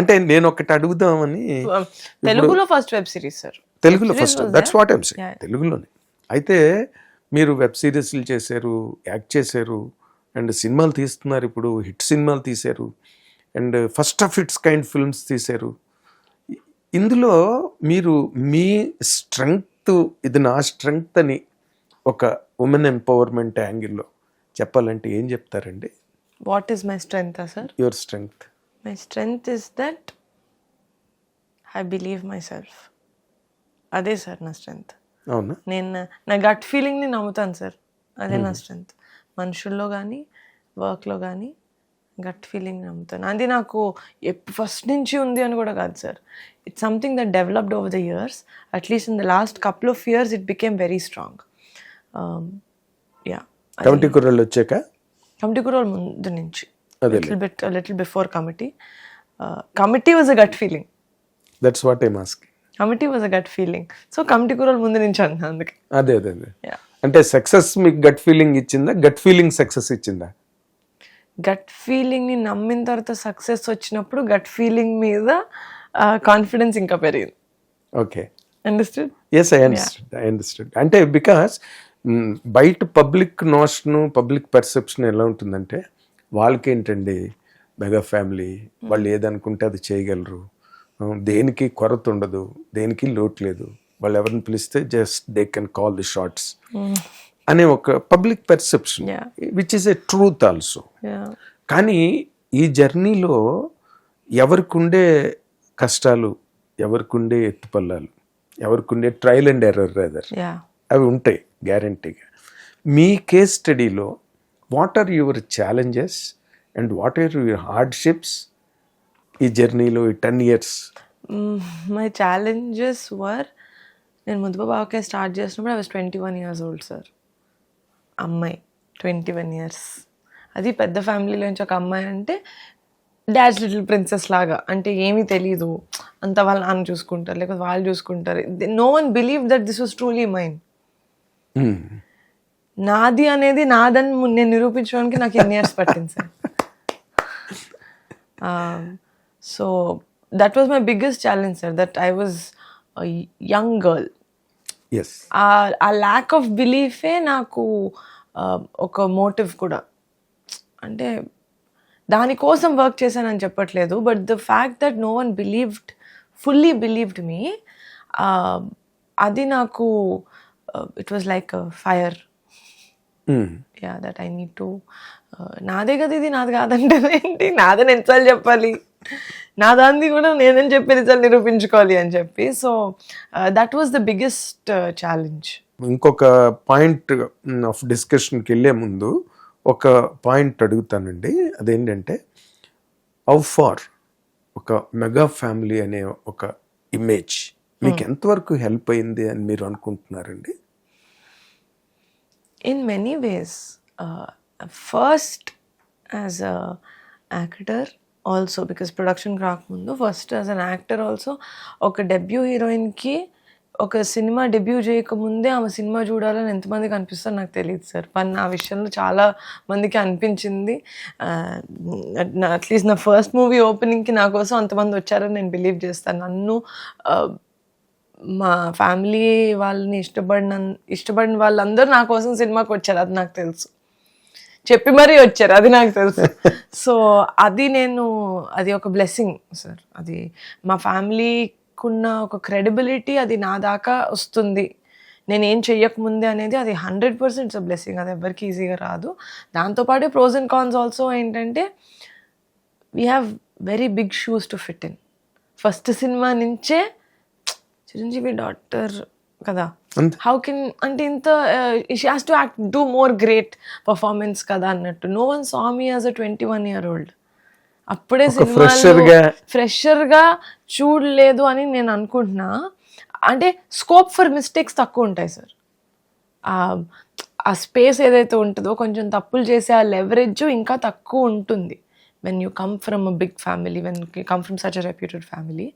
అంటే నేను ఒకటి అడుగుదామని, తెలుగులో ఫస్ట్ వెబ్ సిరీస్ సార్. తెలుగులో first, that's what I'm saying, తెలుగులోనే. అయితే మీరు వెబ్ సిరీస్లు చేశారు, యాక్ట్ చేశారు, అండ్ సినిమాలు తీస్తున్నారు, ఇప్పుడు హిట్ సినిమాలు తీశారు, and first of it's kind films తీశారు. ఇందులో మీరు మీ స్ట్రెంగ్త్, ఇది నా స్ట్రెంగ్త్ అని ఒక ఉమెన్ ఎంపవర్మెంట్ యాంగిల్లో చెప్పాలంటే ఏం చెప్తారండి? What is my strength sir? Your strength. My strength is that I believe my self. అదే సార్ నా స్ట్రెంగ్త్. అవునా? నేను నా గట్ ఫీలింగ్ని నమ్ముతాను సార్, అదే నా స్ట్రెంగ్త్. మనుషుల్లో కానీ వర్క్లో కానీ గట్ ఫీలింగ్ నమ్ముతాను. అది నాకు ఫస్ట్ నుంచి ఉంది అని కూడా కాదు sir. It's something that developed over the years. At least in the last couple of years it became very strong. Committee కుర్రలు వచ్చాక? కమిటీ కుర్రలు ముందు నుంచి, little before committee. Committee was a gut feeling. That's what I'm asking. Committee was a gut feeling. So committee కుర్రలు ముందు నుంచి అన్నా అందుకే. అదే అదే అదే. అంటే సక్సెస్ మీకు గట్ ఫీలింగ్ ఇచ్చిందా? గట్ ఫీలింగ్ సక్సెస్ ఇచ్చిందా? గట్ ఫీలింగ్ని నమ్మిన తర్వాత సక్సెస్ వచ్చినప్పుడు గట్ ఫీలింగ్ మీద కాన్ఫిడెన్స్ ఇంకా పెరిగింది. Okay, understood. Yes, I understood. అంటే బికాస్ బయట పబ్లిక్ నోషన్, పబ్లిక్ పర్సెప్షన్ ఎలా ఉంటుందంటే, వాళ్ళకేంటండి మెగా ఫ్యామిలీ, వాళ్ళు ఏదనుకుంటే అది చేయగలరు, దేనికి కొరత ఉండదు, దేనికి లోటు లేదు, వాళ్ళు ఎవరిని పిలిస్తే just they can call the shots అనే ఒక public perception, which is a truth also. కానీ ఈ జర్నీలో ఎవరికుండే కష్టాలు, ఎవరికుండే ఎత్తుపల్లాలు, ఎవరికుండే ట్రయల్ అండ్ ఎర్రర్ రేదర్, అవి ఉంటాయి గ్యారంటీగా. మీ కేస్ స్టడీలో what are your challenges and what are your hardships ఈ జర్నీలో, ఈ 10 years? మై ఛాలెంజెస్ వర్, నేను ముద్దు బావకే స్టార్ట్ చేసినప్పుడు I was 21 years old sir. అమ్మాయి 21 years, అది పెద్ద ఫ్యామిలీలోంచి ఒక అమ్మాయి అంటే డాడ్స్ లిటిల్ ప్రిన్సెస్ లాగా, అంటే ఏమీ తెలీదు, అంత వాళ్ళ నాన్న చూసుకుంటారు లేకపోతే వాళ్ళు చూసుకుంటారు. No one believe that this was truly mine. నాది అనేది నాదని నేను నిరూపించడానికి నాకు ఎన్ని ఇయర్స్ పట్టింది sir. So that was my biggest challenge sir, that I was young girl. ఆ ల్యాక్ ఆఫ్ బిలీఫే నాకు ఒక మోటివ్ కూడా. అంటే దానికోసం వర్క్ చేశానని చెప్పట్లేదు, but the fact that no one fully believed me, అది నాకు it was like fire. That I need to, నాదే కదా ఇది, నాది కాదంటే ఏంటి, నాదని ఎన్నిసార్లు చెప్పాలి, నా దాన్ని కూడా నేనని చెప్పి ఎన్నిసార్లు నిరూపించుకోవాలి అని చెప్పి. So that was the biggest challenge. ఇంకొక పాయింట్ ఆఫ్ డిస్కషన్కి వెళ్ళే ముందు ఒక పాయింట్ అడుగుతానండి. అదేంటంటే, హౌ ఫార్ ఒక మెగా ఫ్యామిలీ అనే ఒక ఇమేజ్ మీకు ఎంతవరకు హెల్ప్ అయింది అని మీరు అనుకుంటున్నారండి? In many ways. First as a actor also, because production రాకముందు first as an actor also, ఒక డెబ్యూ హీరోయిన్కి ఒక సినిమా డెబ్యూ చేయకముందే ఆమె సినిమా చూడాలని ఎంతమందికి అనిపిస్తుందో నాకు తెలియదు సార్. పని ఆ విషయంలో చాలా మందికి అనిపించింది. అట్లీస్ట్ నా ఫస్ట్ మూవీ ఓపెనింగ్కి నా కోసం అంతమంది వచ్చారని నేను బిలీవ్ చేస్తాను. నన్ను, మా ఫ్యామిలీ వాళ్ళని ఇష్టపడిన వాళ్ళందరూ నా కోసం సినిమాకి వచ్చారు, అది నాకు తెలుసు. చెప్పి మరీ వచ్చారు, అది నాకు తెలుసు. సో అది ఒక బ్లెస్సింగ్ సార్. అది మా ఫ్యామిలీకున్న ఒక క్రెడిబిలిటీ, అది నా దాకా వస్తుంది నేనేం చెయ్యకముందే అనేది, అది 100% బ్లెస్సింగ్. అది ఎవరికి ఈజీగా రాదు. దాంతోపాటు ప్రోస్ అండ్ కాన్స్ ఆల్సో ఏంటంటే, we have very big shoes to fit in. First cinema నుంచే చిరంజీవి డాటర్ కదా, హౌ కెన్ అంటే ఇంత she has to act, do more great performance కదా అన్నట్టు. No one saw me as a 21 year old. అప్పుడే సినిమాలో ఫ్రెషర్గా చూడలేదు అని నేను అనుకుంటున్నా. అంటే స్కోప్ ఫర్ మిస్టేక్స్ తక్కువ ఉంటాయి సార్. ఆ స్పేస్ ఏదైతే ఉంటుందో, కొంచెం తప్పులు చేసే ఆ లెవరేజ్ ఇంకా తక్కువ ఉంటుంది when you come from a big family, when you come from such a reputed family.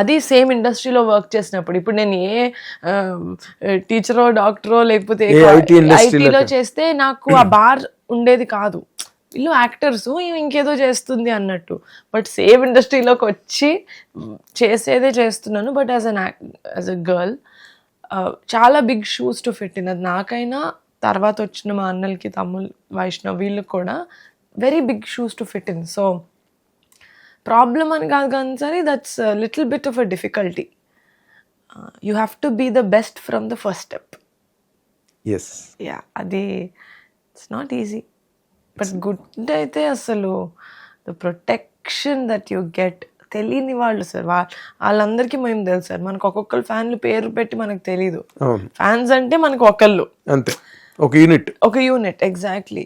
అది సేమ్ ఇండస్ట్రీలో వర్క్ చేసినప్పుడు. ఇప్పుడు నేను ఏ టీచరో డాక్టరో లేకపోతే ఐటీలో చేస్తే నాకు ఆ బార్ ఉండేది కాదు. వీళ్ళు యాక్టర్స్ ఇంకేదో చేస్తుంది అన్నట్టు. బట్ సేమ్ ఇండస్ట్రీలోకి వచ్చి చేసేదే చేస్తున్నాను. బట్ యాజ్ అ గర్ల్ చాలా big shoes to fit in. అది నాకైనా తర్వాత వచ్చిన మా అన్నలకి, తమ్ముళ్ళు, వైష్ణవ్ వీళ్ళకి కూడా very big shoes to fit in. So problem అని కాదు కానీ సరే, that's little bit of a difficulty. You have to be the best from the first step. Yes, ya, అది it's not easy. But good అయితే అసలు the protection that you get, తెలియని వాళ్ళు sir, వాళ్ళందరికీ మేము తెలుసు సార్. మనకు ఒక్కొక్కరు ఫ్యాన్లు పేరు పెట్టి మనకు తెలీదు. ఫ్యాన్స్ అంటే మనకు ఒకళ్ళు అంతే, ఒక యూనిట్. ఎగ్జాక్ట్లీ.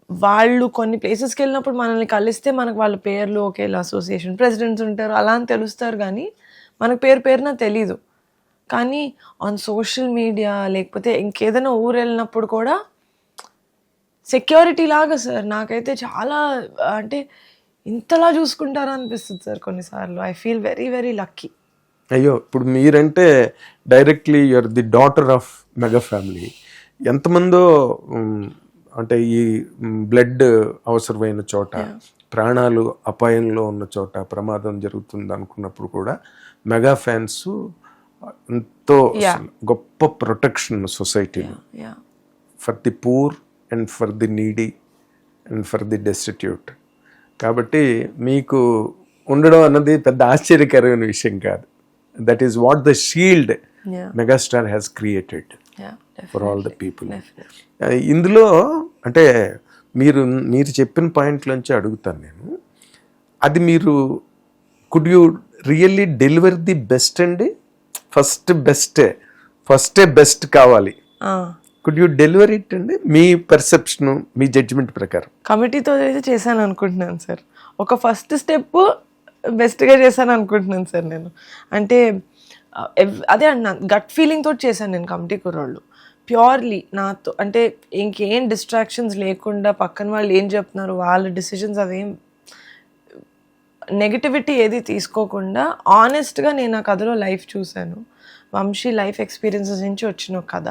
వాళ్ళు కొన్ని ప్లేసెస్కి వెళ్ళినప్పుడు మనల్ని కలిస్తే మనకు వాళ్ళ పేర్లు, ఒకేలా అసోసియేషన్ ప్రెసిడెంట్స్ ఉంటారు, అలా అని తెలుస్తారు. కానీ మనకు పేరున తెలీదు. కానీ ఆన్ సోషల్ మీడియా లేకపోతే ఇంకేదైనా ఊరు వెళ్ళినప్పుడు కూడా సెక్యూరిటీ లాగా సార్ నాకైతే చాలా, అంటే ఇంతలా చూసుకుంటారా అనిపిస్తుంది సార్ కొన్నిసార్లు. I feel very very lucky. అయ్యో, ఇప్పుడు మీరంటే directly you're the daughter of mega family. ఎంతమందో అంటే ఈ బ్లడ్ అవసరమైన చోట, ప్రాణాలు అపాయంలో ఉన్న చోట, ప్రమాదం జరుగుతుంది అనుకున్నప్పుడు కూడా మెగా ఫ్యాన్స్ ఎంతో గొప్ప ప్రొటెక్షన్ సొసైటీలో for the poor and for the needy and for the destitute. కాబట్టి మీకు ఉండడం అన్నది పెద్ద ఆశ్చర్యకరమైన విషయం కాదు. That is what the shield megastar has created for all the people. ఇందులో అంటే మీరు చెప్పిన పాయింట్లోంచి అడుగుతాను నేను, అది మీరు could you really deliver the best అండి? ఫస్టే బెస్ట్ కావాలి. కుడ్ యూ డెలివర్ ఇట్ అండి? మీ పర్సెప్షన్, మీ జడ్జిమెంట్ ప్రకారం. కమిటీతో అయితే చేశాను అనుకుంటున్నాను సార్. ఒక ఫస్ట్ స్టెప్ బెస్ట్గా చేశాను అనుకుంటున్నాను సార్ నేను. అంటే అదే అన్నా, గట్ ఫీలింగ్ తోటి చేశాను నేను కమిటీ కుర్రోళ్ళు. ప్యూర్లీ నాతో, అంటే ఇంకేం డిస్ట్రాక్షన్స్ లేకుండా, పక్కన వాళ్ళు ఏం చెప్తున్నారు, వాళ్ళ డిసిషన్స్ అవేం నెగటివిటీ ఏది తీసుకోకుండా ఆనెస్ట్గా నేను ఆ కథలో లైఫ్ చూశాను. వంశీ లైఫ్ ఎక్స్పీరియన్సెస్ నుంచి వచ్చిన ఒక కథ.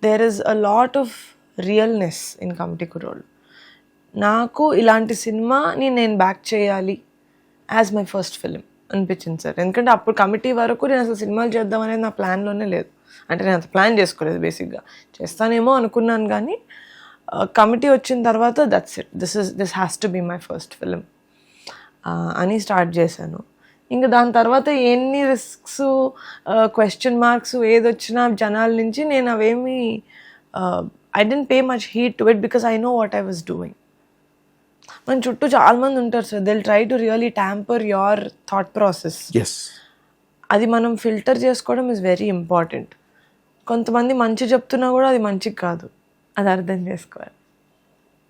There is a lot of realness in Committee Kurrollu. నాకు ఇలాంటి సినిమాని నేను బ్యాక్ చేయాలి యాజ్ మై ఫస్ట్ ఫిలిం అనిపించింది సార్. ఎందుకంటే అప్పుడు కమిటీ వరకు నేను అసలు సినిమాలు చేద్దాం అనేది నా ప్లాన్లోనే లేదు. అంటే నేను అంత ప్లాన్ చేసుకోలేదు, బేసిక్గా చేస్తానేమో అనుకున్నాను. కానీ కమిటీ వచ్చిన తర్వాత that's it, this has to be my first film అని స్టార్ట్ చేశాను. ఇంకా దాని తర్వాత ఎన్ని రిస్క్స్, క్వశ్చన్ మార్క్స్ ఏదొచ్చినా జనాల నుంచి, నేను అవేమి I didn't pay much heed to it because I know what I was doing. మన చుట్టూ చాలా మంది ఉంటారు sir, they will try to really tamper your thought process. అది మనం ఫిల్టర్ చేసుకోవడం ఈజ్ వెరీ ఇంపార్టెంట్. కొంతమంది మంచి చెప్తున్నా కూడా అది మంచిది కాదు, అది అర్థం చేసుకోవాలి.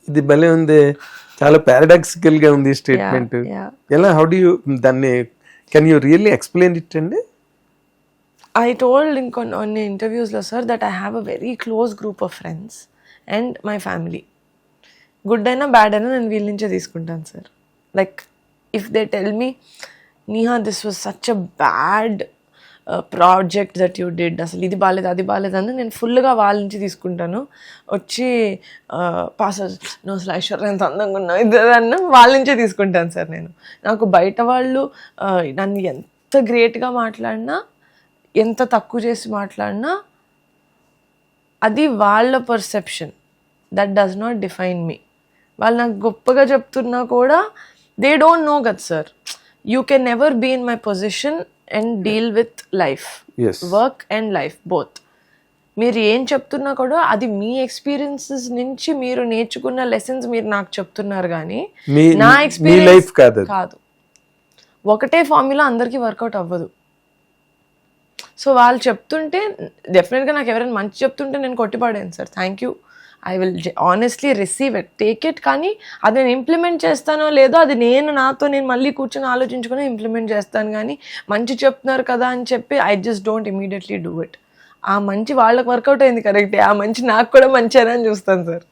ఇది భలే ఉంది, చాలా పారాడాక్సికల్ గా ఉంది స్టేట్మెంట్. ఎలా, హౌ డు యూ దాన్ని, can you really explain it అండి? I told in కొన్ని ఇంటర్వ్యూస్లో sir that I have a very close group of friends and my family. Good అయినా బ్యాడ్ అయినా నేను వీళ్ళ నుంచే తీసుకుంటాను sir. Like if they tell me, Niha this was such a bad project that you did, అసలు ఇది బాగాలేదు అది బాగాలేదు అని నేను ఫుల్గా వాళ్ళ నుంచి తీసుకుంటాను. వచ్చి పాస్ నువ్వు అసలు ఐశ్వర్య ఎంత అందంగా ఉన్నావు ఇది అన్న వాళ్ళ నుంచే తీసుకుంటాను సార్ నేను. నాకు బయట వాళ్ళు నన్ను ఎంత గ్రేట్గా మాట్లాడినా, ఎంత తక్కువ చేసి మాట్లాడినా, అది వాళ్ళ perception, that does not define me. వాళ్ళు నాకు గొప్పగా చెప్తున్నా కూడా దే డోంట్ నో కదా sir. You can never be in my position and deal with life, work and life both. మీరు ఏం చెప్తున్నా కూడా అది మీ ఎక్స్పీరియన్సెస్ నుంచి మీరు నేర్చుకున్న లెసన్స్ మీరు నాకు చెప్తున్నారు, కానీ నా ఎక్స్పీరియన్స్ కాదు. ఒకటే ఫార్ములా అందరికీ వర్కౌట్ అవ్వదు. సో వాళ్ళు చెప్తుంటే డెఫినెట్గా నాకు ఎవరైనా మంచి చెప్తుంటే నేను కొట్టిపడాను sir, thank you, I will honestly receive it, take it. కానీ అది నేను ఇంప్లిమెంట్ చేస్తానో లేదో అది నేను మళ్ళీ కూర్చొని ఆలోచించుకొని ఇంప్లిమెంట్ చేస్తాను. కానీ మంచి చెప్తున్నారు కదా అని చెప్పి I just don't immediately do it. ఆ మంచి వాళ్ళకి వర్కౌట్ అయింది కరెక్టే, ఆ మంచి నాకు కూడా మంచిగా అని చూస్తాను సార్.